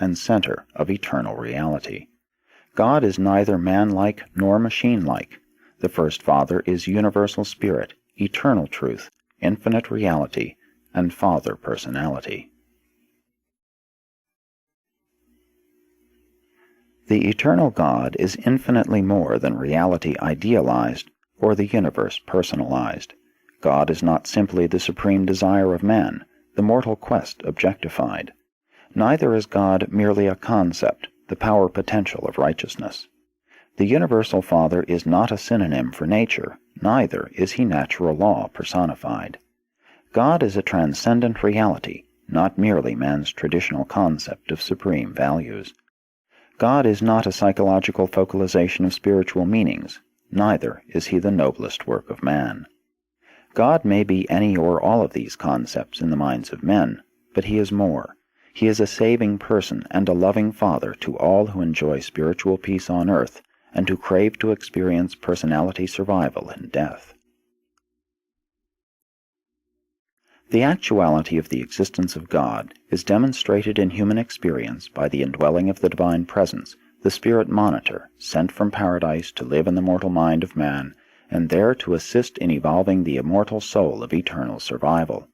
and center of eternal reality. God is neither man-like nor machine-like. The First Father is universal spirit, eternal truth, infinite reality, and Father personality. The eternal God is infinitely more than reality idealized or the universe personalized. God is not simply the supreme desire of man, the mortal quest objectified. Neither is God merely a concept, the power potential of righteousness. The universal Father is not a synonym for nature, neither is he natural law personified. God is a transcendent reality, not merely man's traditional concept of supreme values. God is not a psychological focalization of spiritual meanings, neither is he the noblest work of man. God may be any or all of these concepts in the minds of men, but he is more. He is a saving person and a loving Father to all who enjoy spiritual peace on earth and who crave to experience personality survival in death. The actuality of the existence of God is demonstrated in human experience by the indwelling of the divine presence, the spirit monitor, sent from paradise to live in the mortal mind of man, and there to assist in evolving the immortal soul of eternal survival.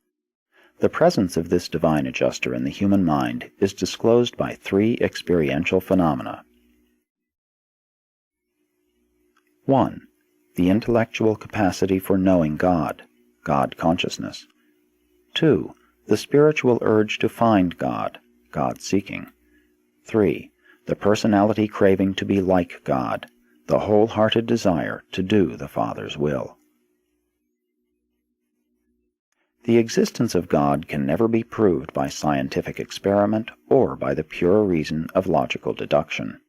The presence of this divine adjuster in the human mind is disclosed by three experiential phenomena. 1. The intellectual capacity for knowing God, God consciousness. 2. The spiritual urge to find God, God seeking. 3. The personality craving to be like God, the wholehearted desire to do the Father's will. The existence of God can never be proved by scientific experiment or by the pure reason of logical deduction.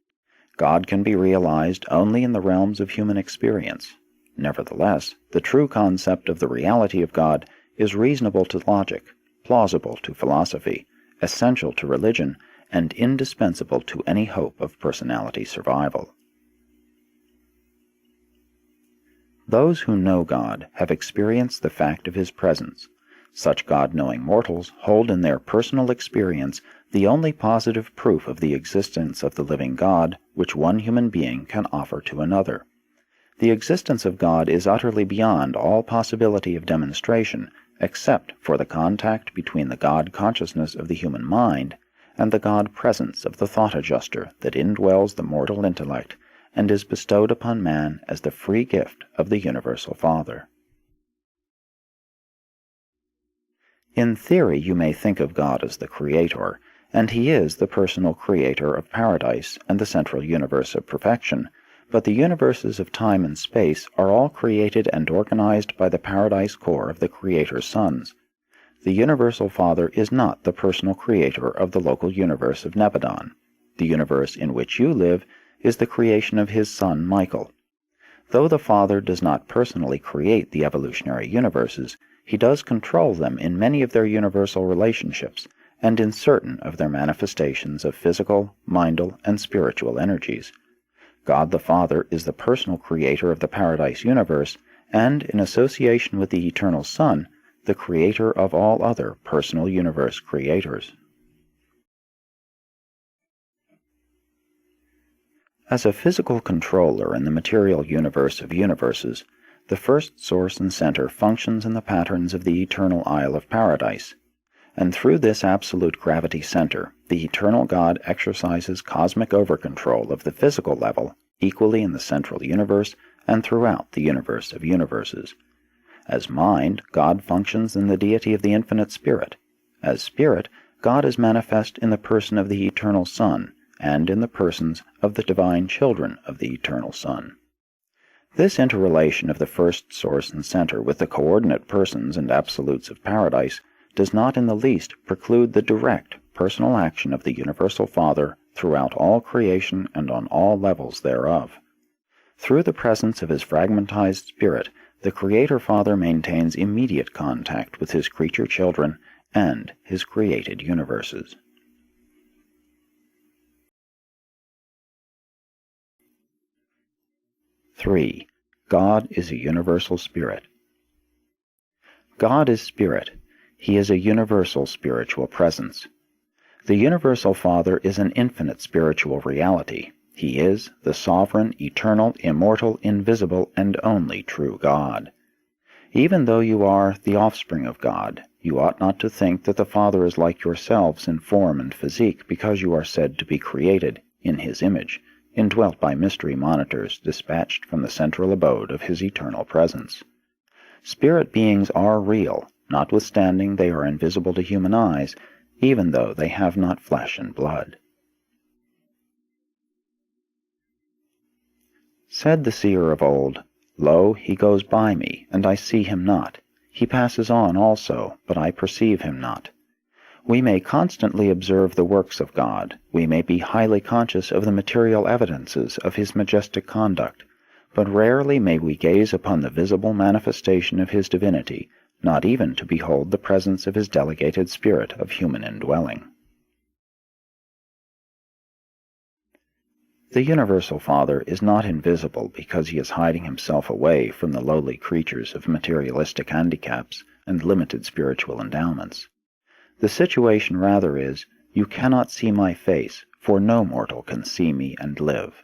God can be realized only in the realms of human experience. Nevertheless, the true concept of the reality of God is reasonable to logic, plausible to philosophy, essential to religion, and indispensable to any hope of personality survival. Those who know God have experienced the fact of his presence. Such God-knowing mortals hold in their personal experience the only positive proof of the existence of the living God which one human being can offer to another. The existence of God is utterly beyond all possibility of demonstration, except for the contact between the God consciousness of the human mind and the God presence of the thought adjuster that indwells the mortal intellect and is bestowed upon man as the free gift of the universal Father. In theory, you may think of God as the Creator, and he is the personal creator of paradise and the central universe of perfection, but the universes of time and space are all created and organized by the paradise core of the Creator's sons. The universal Father is not the personal creator of the local universe of Nebadon. The universe in which you live is the creation of his son Michael. Though the Father does not personally create the evolutionary universes, he does control them in many of their universal relationships, and in certain of their manifestations of physical, mindal, and spiritual energies. God the Father is the personal creator of the paradise universe, and, in association with the eternal Son, the creator of all other personal universe creators. As a physical controller in the material universe of universes, the first source and center functions in the patterns of the eternal Isle of Paradise, and through this absolute gravity center, the eternal God exercises cosmic overcontrol of the physical level, equally in the central universe and throughout the universe of universes. As mind, God functions in the deity of the infinite Spirit. As Spirit, God is manifest in the person of the eternal Son, and in the persons of the divine children of the eternal Son. This interrelation of the first source and center with the coordinate persons and absolutes of paradise does not in the least preclude the direct, personal action of the universal Father throughout all creation and on all levels thereof. Through the presence of his fragmentized spirit, the Creator Father maintains immediate contact with his creature children and his created universes. (3) God is a universal spirit. God is spirit. He is a universal spiritual presence. The Universal Father is an infinite spiritual reality. He is the sovereign, eternal, immortal, invisible, and only true God. Even though you are the offspring of God, you ought not to think that the Father is like yourselves in form and physique because you are said to be created in His image, indwelt by mystery monitors dispatched from the central abode of His eternal presence. Spirit beings are real, notwithstanding they are invisible to human eyes, even though they have not flesh and blood. Said the seer of old, "Lo, he goes by me, and I see him not. He passes on also, but I perceive him not." We may constantly observe the works of God, we may be highly conscious of the material evidences of His majestic conduct, but rarely may we gaze upon the visible manifestation of His divinity, not even to behold the presence of His delegated spirit of human indwelling. The Universal Father is not invisible because He is hiding Himself away from the lowly creatures of materialistic handicaps and limited spiritual endowments. The situation rather is, "You cannot see my face, for no mortal can see me and live."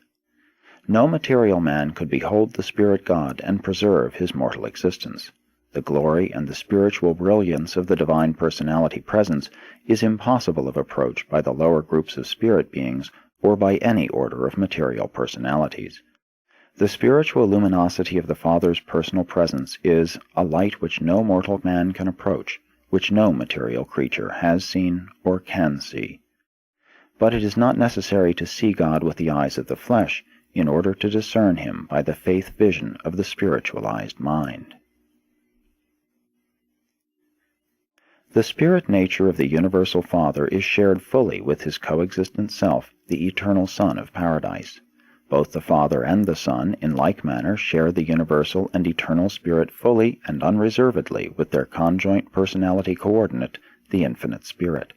No material man could behold the Spirit God and preserve his mortal existence. The glory and the spiritual brilliance of the Divine Personality Presence is impossible of approach by the lower groups of spirit beings or by any order of material personalities. The spiritual luminosity of the Father's personal presence is a light which no mortal man can approach, which no material creature has seen or can see. But it is not necessary to see God with the eyes of the flesh in order to discern Him by the faith vision of the spiritualized mind. The spirit nature of the Universal Father is shared fully with His coexistent self, the eternal Son of Paradise. Both the Father and the Son, in like manner, share the universal and eternal Spirit fully and unreservedly with their conjoint personality coordinate, the Infinite Spirit.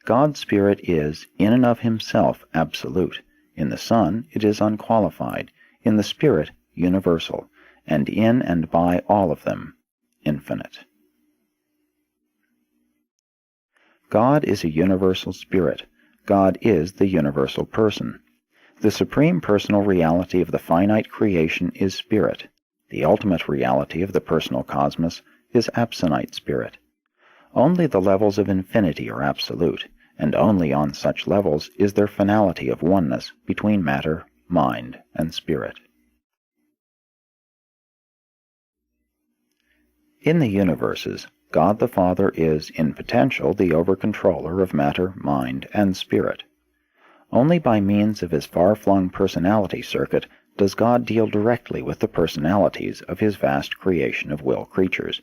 God's Spirit is, in and of Himself, absolute. In the Son, it is unqualified. In the Spirit, universal. And in and by all of them, infinite. God is a universal spirit. God is the universal person. The supreme personal reality of the finite creation is spirit. The ultimate reality of the personal cosmos is absonite spirit. Only the levels of infinity are absolute, and only on such levels is there finality of oneness between matter, mind, and spirit. In the universes, God the Father is, in potential, the over-controller of matter, mind, and spirit. Only by means of His far-flung personality circuit does God deal directly with the personalities of His vast creation of will creatures,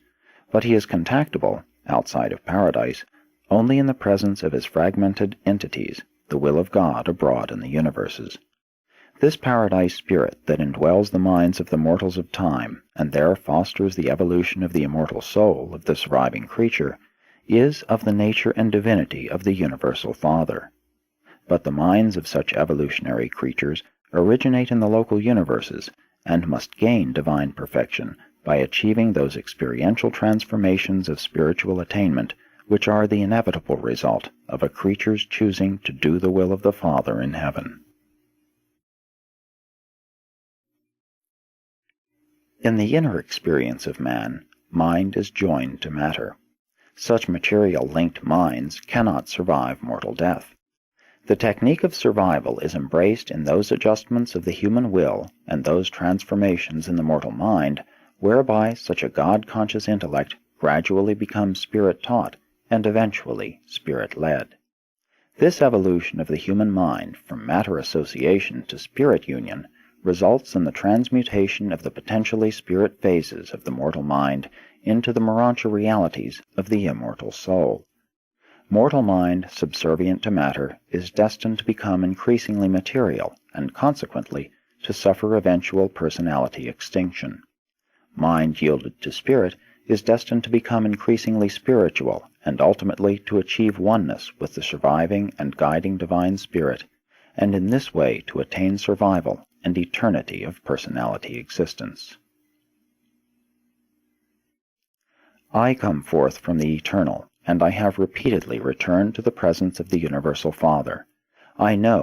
but He is contactable, outside of paradise, only in the presence of His fragmented entities, the will of God abroad in the universes. This paradise spirit that indwells the minds of the mortals of time, and there fosters the evolution of the immortal soul of the surviving creature, is of the nature and divinity of the Universal Father. But the minds of such evolutionary creatures originate in the local universes, and must gain divine perfection by achieving those experiential transformations of spiritual attainment which are the inevitable result of a creature's choosing to do the will of the Father in heaven. In the inner experience of man, mind is joined to matter. Such material-linked minds cannot survive mortal death. The technique of survival is embraced in those adjustments of the human will and those transformations in the mortal mind whereby such a God-conscious intellect gradually becomes spirit-taught and eventually spirit-led. This evolution of the human mind from matter association to spirit union results in the transmutation of the potentially spirit phases of the mortal mind into the Urantia realities of the immortal soul. Mortal mind, subservient to matter, is destined to become increasingly material and, consequently, to suffer eventual personality extinction. Mind yielded to spirit is destined to become increasingly spiritual and ultimately to achieve oneness with the surviving and guiding divine spirit, and in this way to attain survival and eternity of personality existence. I come forth from the eternal, and I have repeatedly returned to the presence of the Universal Father. I know